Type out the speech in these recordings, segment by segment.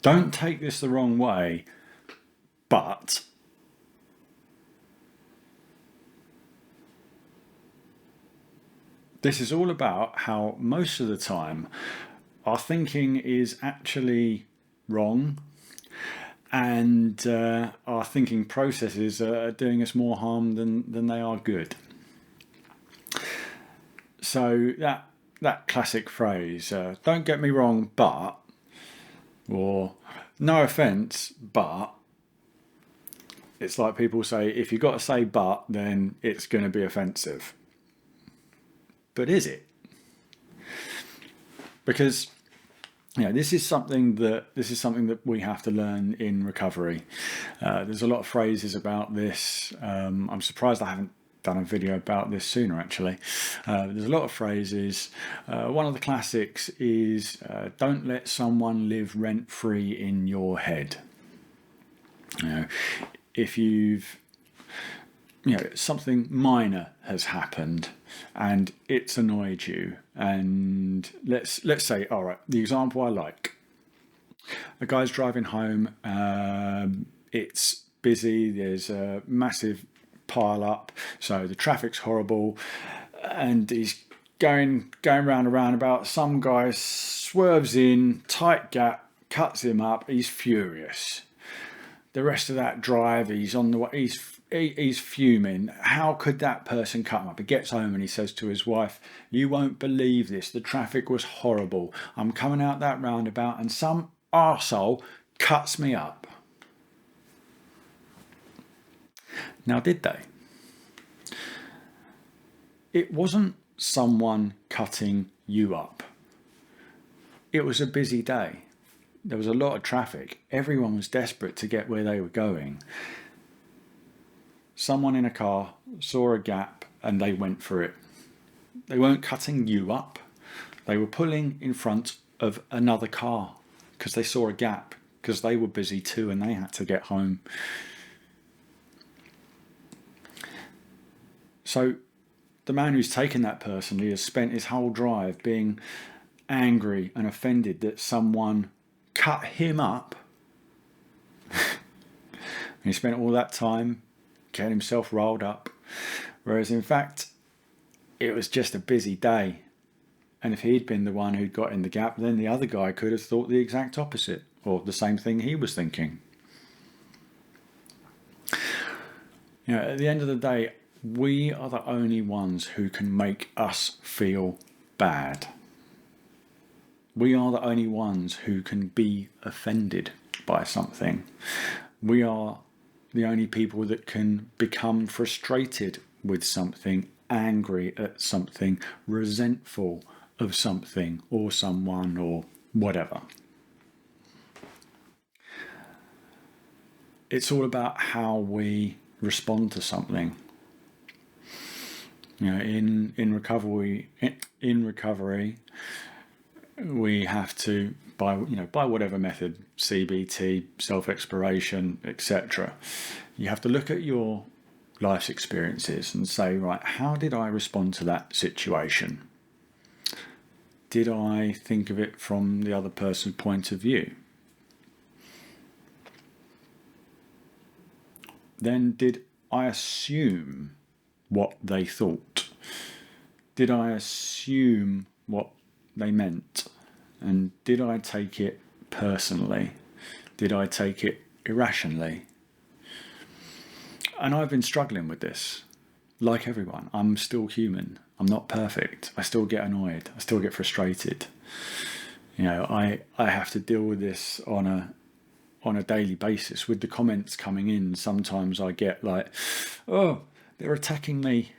Don't take this the wrong way, but this is all about how most of the time our thinking is actually wrong, and our thinking processes are doing us more harm than they are good. So that classic phrase, don't get me wrong, but, or no offence, but, it's like people say, if you've got to say but, then it's going to be offensive. But is it? Because this is something that we have to learn in recovery. There's a lot of phrases about this. I'm surprised I haven't done a video about this sooner, actually. There's a lot of phrases. One of the classics is, don't let someone live rent-free in your head. If you've, something minor has happened and it's annoyed you, and let's say, all right, the example I like, a guy's driving home, it's busy, there's a massive pile up, so the traffic's horrible, and he's going round a roundabout. Some guy swerves in, tight gap, cuts him up. He's furious. The rest of that drive, he's on the way, he's fuming. How could that person cut him up? He gets home and he says to his wife, "You won't believe this. The traffic was horrible. I'm coming out that roundabout and some arsehole cuts me up." Now, did they? It wasn't someone cutting you up. It was a busy day. There was a lot of traffic. Everyone was desperate to get where they were going. Someone in a car saw a gap and they went for it. They weren't cutting you up. They were pulling in front of another car because they saw a gap, because they were busy too and they had to get home. So the man who's taken that person, he has spent his whole drive being angry and offended that someone cut him up. And he spent all that time getting himself rolled up, whereas in fact it was just a busy day, and if he'd been the one who'd got in the gap, then the other guy could have thought the exact opposite, or the same thing he was thinking. At the end of the day, we are the only ones who can make us feel bad. We are the only ones who can be offended by something. We are the only people that can become frustrated with something, angry at something, resentful of something or someone or whatever. It's all about how we respond to something. In recovery, we have to, by whatever method, CBT, self-exploration, etc., you have to look at your life's experiences and say, right, how did I respond to that situation? Did I think of it from the other person's point of view? Then did I assume what they thought? Did I assume what they meant? And did I take it personally? Did I take it irrationally? And I've been struggling with this. Like everyone, I'm still human. I'm not perfect. I still get annoyed. I still get frustrated. I have to deal with this on a daily basis with the comments coming in. Sometimes I get like, "Oh, they're attacking me.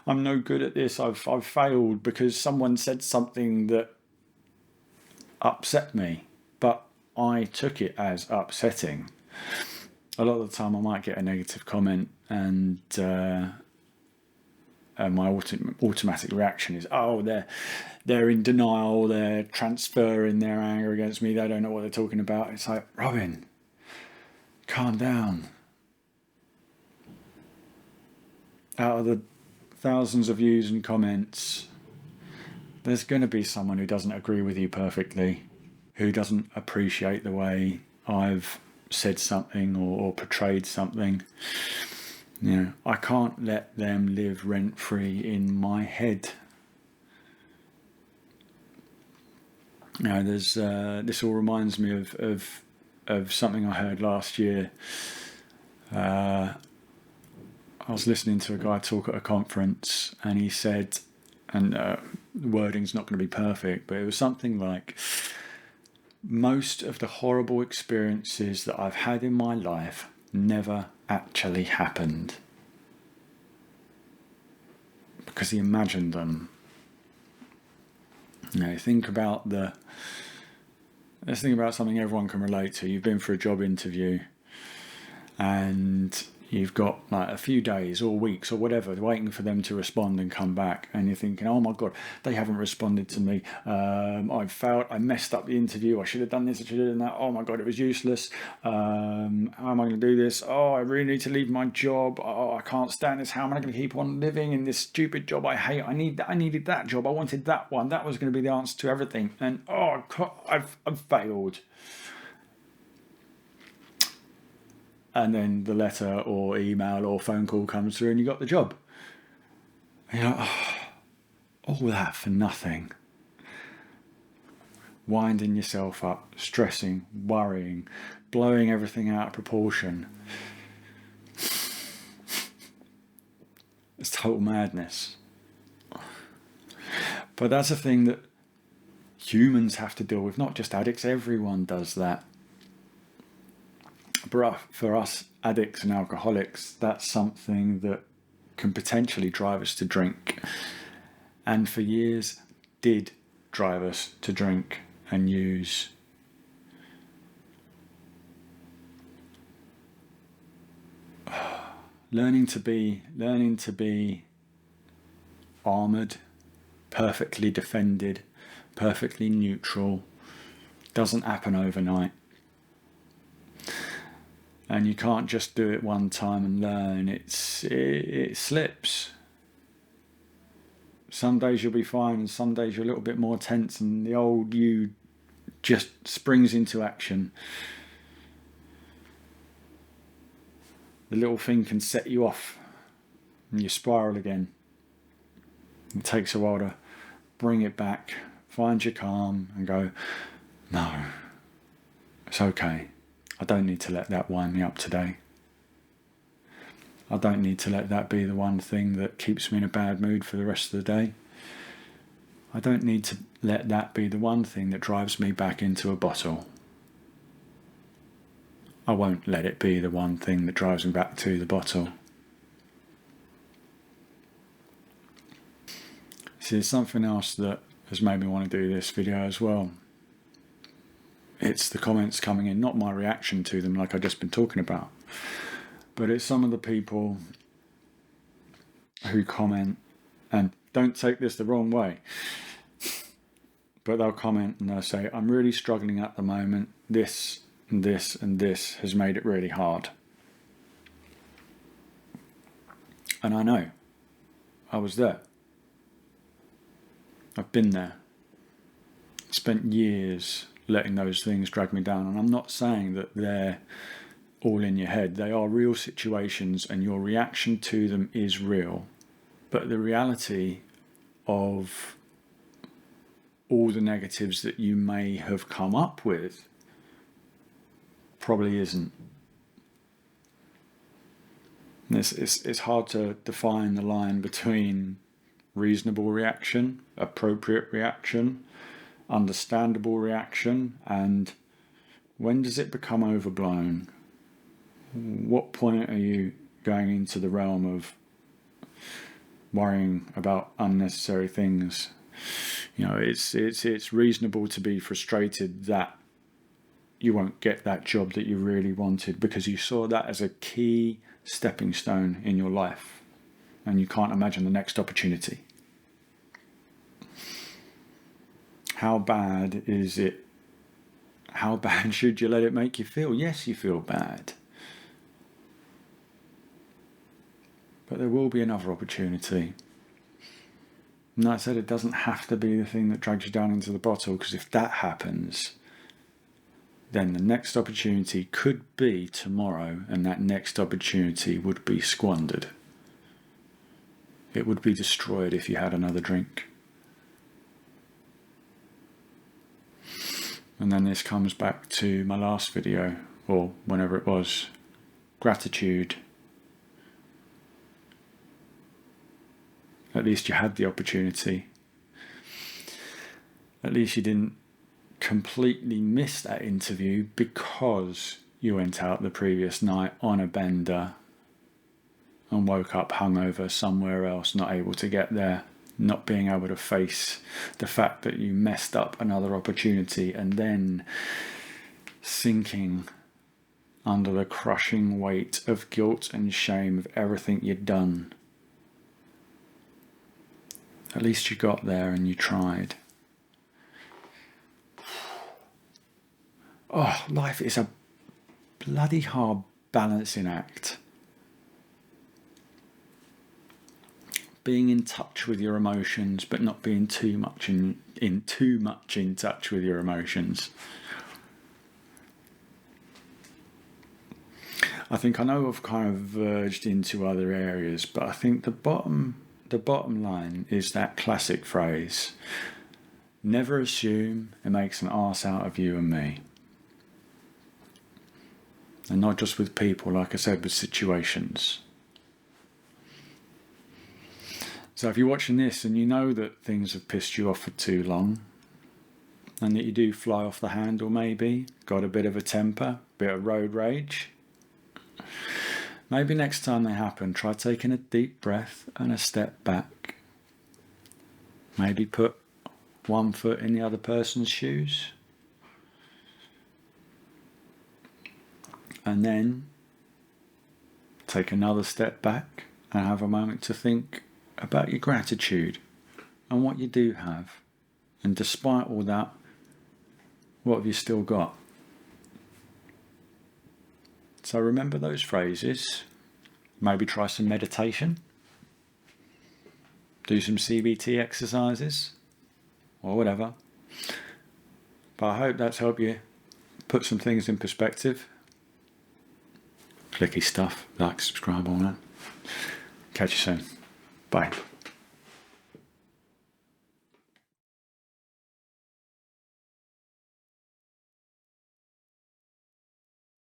I'm no good at this. I've failed because someone said something that upset me." But I took it as upsetting. A lot of the time I might get a negative comment and my automatic reaction is, "Oh, they're in denial, they're transferring their anger against me, they don't know what they're talking about." It's like, Robin, calm down. Out of the thousands of views and comments, there's going to be someone who doesn't agree with you perfectly, who doesn't appreciate the way I've said something or portrayed something. I can't let them live rent-free in my head. There's this all reminds me of something I heard last year. I was listening to a guy talk at a conference, and he said, and the wording's not going to be perfect, but it was something like, most of the horrible experiences that I've had in my life never actually happened, because he imagined them. Let's think about something everyone can relate to. You've been for a job interview, and you've got like a few days or weeks or whatever waiting for them to respond and come back, and you're thinking, oh my god, they haven't responded to me, I've failed, I messed up the interview, I should have done this, I should have done that, oh my god, it was useless, how am I going to do this, oh I really need to leave my job, oh I can't stand this, how am I going to keep on living in this stupid job I hate, I needed that job, I wanted that one, that was going to be the answer to everything, and oh god, I've failed. And then the letter or email or phone call comes through and you got the job. And you're like, oh, all that for nothing. Winding yourself up, stressing, worrying, blowing everything out of proportion. It's total madness. But that's a thing that humans have to deal with, not just addicts. Everyone does that. But for us addicts and alcoholics, that's something that can potentially drive us to drink, and for years did drive us to drink and use. Learning to be armoured, perfectly defended, perfectly neutral doesn't happen overnight. And you can't just do it one time and learn. It slips. Some days you'll be fine, and some days you're a little bit more tense, and the old you just springs into action. The little thing can set you off, and you spiral again. It takes a while to bring it back, find your calm, and go, no, it's okay. I don't need to let that wind me up today. I don't need to let that be the one thing that keeps me in a bad mood for the rest of the day. I don't need to let that be the one thing that drives me back into a bottle. I won't let it be the one thing that drives me back to the bottle. See, there's something else that has made me want to do this video as well. It's the comments coming in, not my reaction to them like I've just been talking about, but it's some of the people who comment, and don't take this the wrong way, but they'll comment and they'll say, I'm really struggling at the moment, this and this and this has made it really hard. And I know, I was there. I've been there. Spent years letting those things drag me down. And I'm not saying that they're all in your head. They are real situations and your reaction to them is real. But the reality of all the negatives that you may have come up with probably isn't. It's hard to define the line between reasonable reaction, appropriate reaction, understandable reaction, and when does it become overblown? What point are you going into the realm of worrying about unnecessary things? It's reasonable to be frustrated that you won't get that job that you really wanted because you saw that as a key stepping stone in your life and you can't imagine the next opportunity. How bad is it? How bad should you let it make you feel? Yes, you feel bad. But there will be another opportunity. And like I said, it doesn't have to be the thing that drags you down into the bottle, because if that happens, then the next opportunity could be tomorrow, and that next opportunity would be squandered. It would be destroyed if you had another drink. And then this comes back to my last video, or whenever it was. Gratitude. At least you had the opportunity. At least you didn't completely miss that interview because you went out the previous night on a bender and woke up hungover somewhere else, not able to get there, not being able to face the fact that you messed up another opportunity, and then sinking under the crushing weight of guilt and shame of everything you'd done. At least you got there and you tried. Oh, life is a bloody hard balancing act. Being in touch with your emotions, but not being too much in touch with your emotions. I think I know I've kind of verged into other areas, but I think the bottom line is that classic phrase: never assume it makes an arse out of you and me. And not just with people, like I said, with situations. So if you're watching this and you know that things have pissed you off for too long, and that you do fly off the handle maybe, got a bit of a temper, bit of road rage, maybe next time they happen, try taking a deep breath and a step back. Maybe put one foot in the other person's shoes. And then take another step back and have a moment to think about your gratitude and what you do have. And despite all that, what have you still got? So remember those phrases. Maybe try some meditation. Do some CBT exercises or whatever. But I hope that's helped you put some things in perspective. Clicky stuff, like, subscribe, all that. Catch you soon. Bye.